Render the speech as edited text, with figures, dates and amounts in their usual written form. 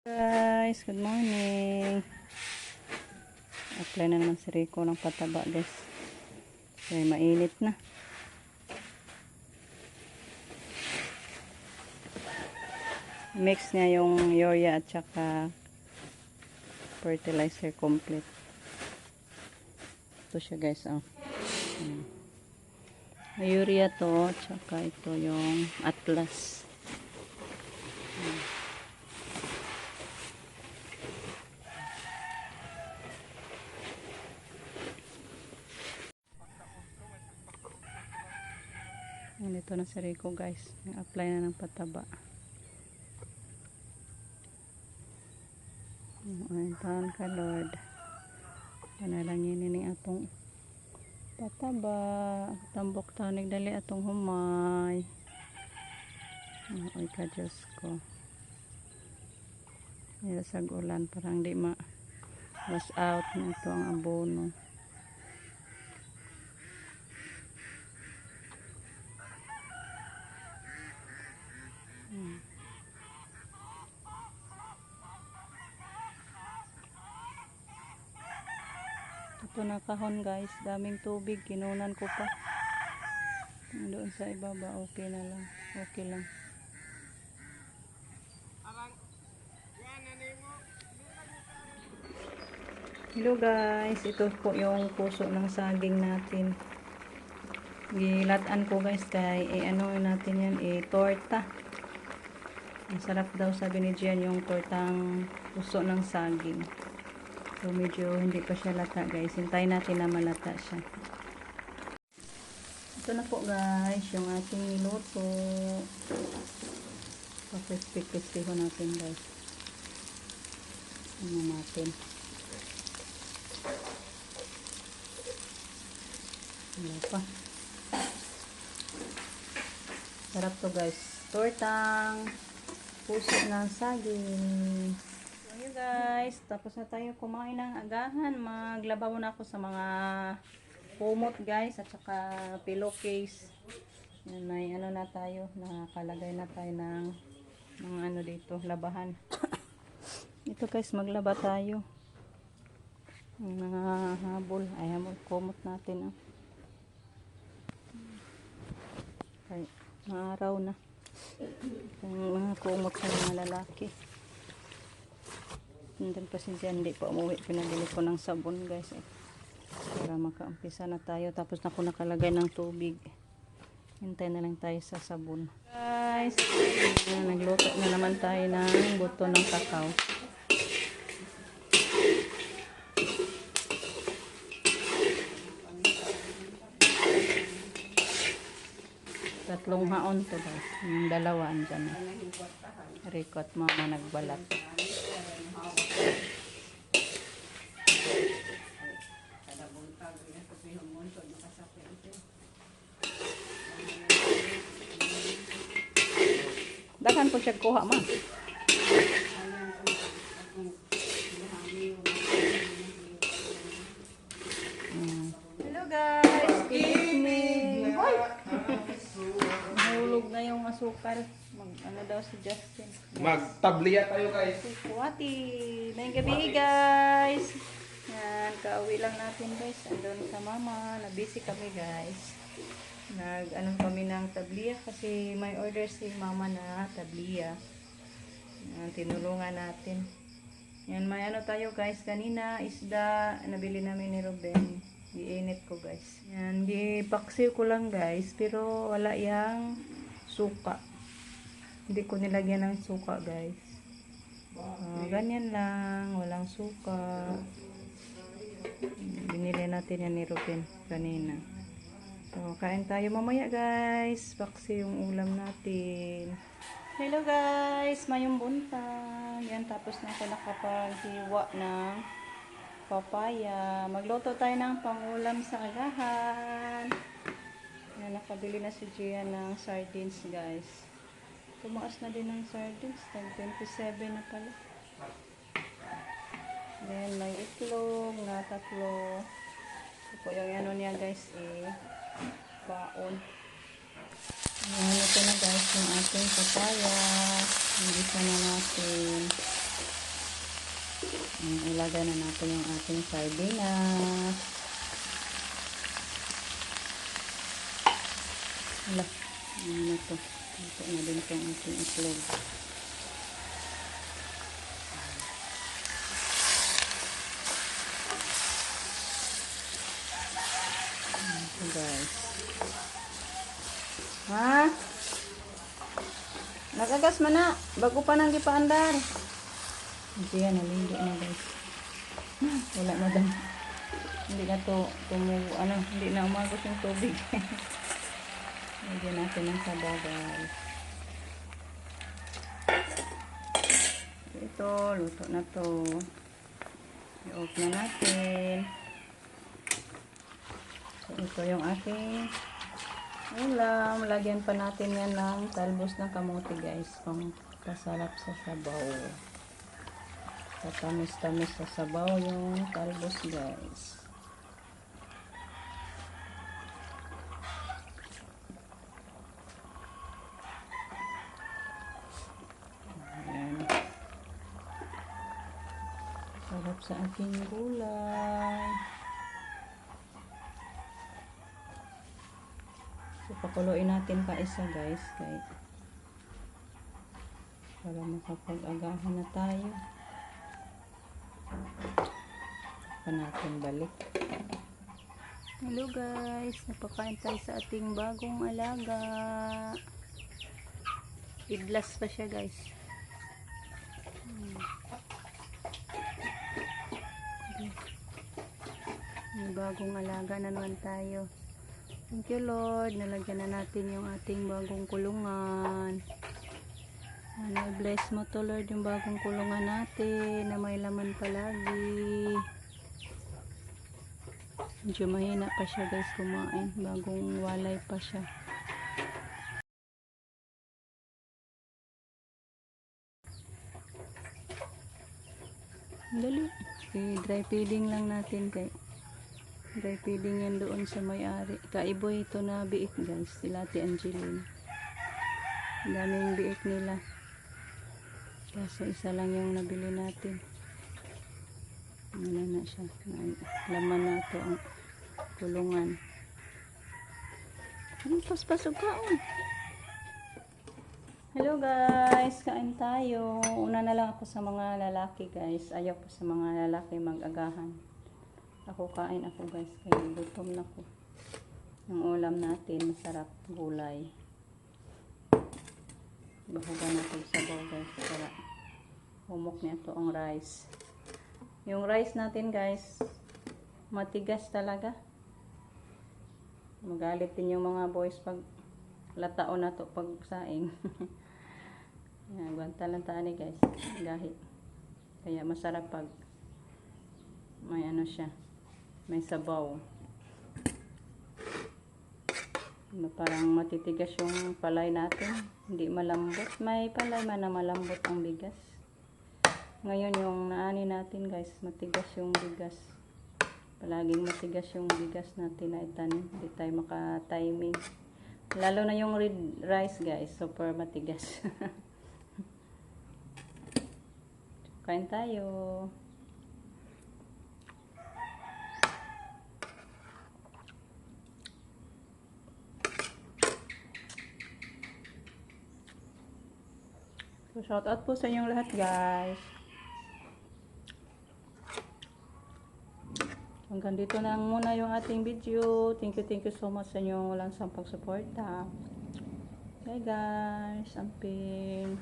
Guys, good morning. Apply na naman si Rico ng pataba, guys. Kaya mainit na. Mix niya yung urea at saka fertilizer complete. Ito siya, guys. Oh. Urea to, tsaka ito yung Atlas. Ito na si Rico, guys. Nag-apply na ng pataba. Taon ka, Lord. Panalangin ni atong pataba. Tambok taon nagdali atong humay. Oy ka, Diyos ko. Ayos ulan. Parang di ma-wash out na ito ang abono. Ito na kahon, guys, daming tubig, kinunan ko pa. Doon sa ibaba, okay na lang, okay lang. Hello guys, ito po yung puso ng saging natin. Gilatan ko, guys, kay ano natin yan, torta. Ang sarap daw, sabi ni Gian, yung tortang puso ng saging. So medyo hindi pa siya lata, guys. Hintayin natin na malata siya. Ito na po, guys, yung ating niluto. Papispik-pispiho natin, guys. Ano natin. Wala pa. Sarap to, guys. Tortang puso ng saging. Guys, tapos na tayo kumain ng agahan. Maglaba muna ako sa mga kumot, guys, at saka pillowcase. Yan, may ano na tayo, nakalagay na tayo ng mga ano dito, labahan. Ito, guys, maglaba tayo ng mga habol. Ay, habol, kumot natin. Okay, maaraw na yung mga kumot sa mga lalaki. Nandun pa si Jan, hindi pa umuwi. Pinabili ko ng sabon, guys, para makaumpisa na tayo. Tapos na ako nakalagay ng tubig. Hintay na lang tayo sa sabon, guys. Nagluto na naman tayo ng buto ng kakao. Tatlong haon to, guys. Yung dalawa andyan. Rico at mama nagbalat. Dakan po siya kuha, ma. Hello, guys. Good evening. Nahulog na yung asukal. Ano daw si Justin. Magtabliya tayo, guys. Kuwati. Mayang gabi, guys. Yan, kauwi lang natin, guys. Andun sa mama. Nabisi kami, guys. Nag-ano kami ng tabliya kasi may order si mama na tabliya. Yan, tinulungan natin. Yan, may ano tayo, guys. Kanina, isda. Nabili namin ni Ruben. Iinit ko, guys. Yan, gipaksiw ko lang, guys. Pero wala yang suka. Hindi ko nilagyan ng suka, guys. Ganyan lang. Walang suka. Binili natin yan ni Ruben kanina. So, kain tayo mamaya, guys. Paksi yung ulam natin. Hello, guys. Mayong buntag. Yan, tapos na ako nakapaghiwa ng papaya. Magluto tayo ng pangulam sa agahan. Yan, nakabili na si Gia ng sardines, guys. Tumaas na din ng sardines. Tag 27 na pala. Then, may itlog na 3. Ito po yung ano niya, guys, baon. Ayan, ito na, guys, yung ating papaya. Hindi na natin. Ilagay na natin yung ating sardinas. Wala. Ano na to? Ito na din itong ating itlog. Ito guys. Ha? Nagagas man na. Bago pa nang gipaandar. Hindi yan. Naligo na guys. Wala na daw. Hindi na to hindi na umagos yung tubig. Lagyan natin ng sabaw guys. Ito, luto na to. I-off na natin. So, ito yung ating ulam. Lagyan pa natin yan ng talbos ng kamote guys. Pang kasarap sa sabaw. Katamis-tamis sa sabaw yung talbos guys. Sarap sa aking gulay. So, pakuluin natin pa isa guys. Para makapag-agahan na tayo. Pa natin balik. Hello guys. Napakain tayo sa ating bagong alaga. Idlas pa siya guys. May bagong alaga na naman tayo. Thank you Lord. Nalagyan na natin yung ating bagong kulungan. Bless mo to Lord yung bagong kulungan natin na may laman palagi. Medyo mahina pa siya guys kumain. Bagong walay pa siya. Dali. Dry feeding lang natin kay dry feeding yan doon sa may-ari. Kaiboy ito na biik guys. Sila Ate Angeline. Daming biik nila. Kaso isa lang yung nabili natin. Wala na siya. Laman na ito ang kulungan. Pasok ka oh. Hello guys. Kain tayo. Una na lang ako sa mga lalaki guys. Ayaw ko sa mga lalaki mag-agahan. Ako kain ako guys. Kaya gutom na ko. Yung ulam natin masarap gulay. Bahugan natin sa bowl guys para humok niya to ang rice. Yung rice natin guys matigas talaga. Magalit din yung mga boys pag latao na to pag saing. Yan, gwanta lang taan guys. Gahit. Kaya masarap pag may ano siya. May sabaw. Parang matitigas yung palay natin. Hindi malambot. May palay man na malambot ang bigas. Ngayon yung naani natin guys, matigas yung bigas. Palaging matigas yung bigas natin na itanim. Hindi tayo maka-timing. Lalo na yung red rice guys, super matigas. Kain tayo. So, shout out po sa inyong lahat guys. Hanggang dito na muna yung ating video. Thank you so much sa inyong walang sampang suporta. Okay guys, amping.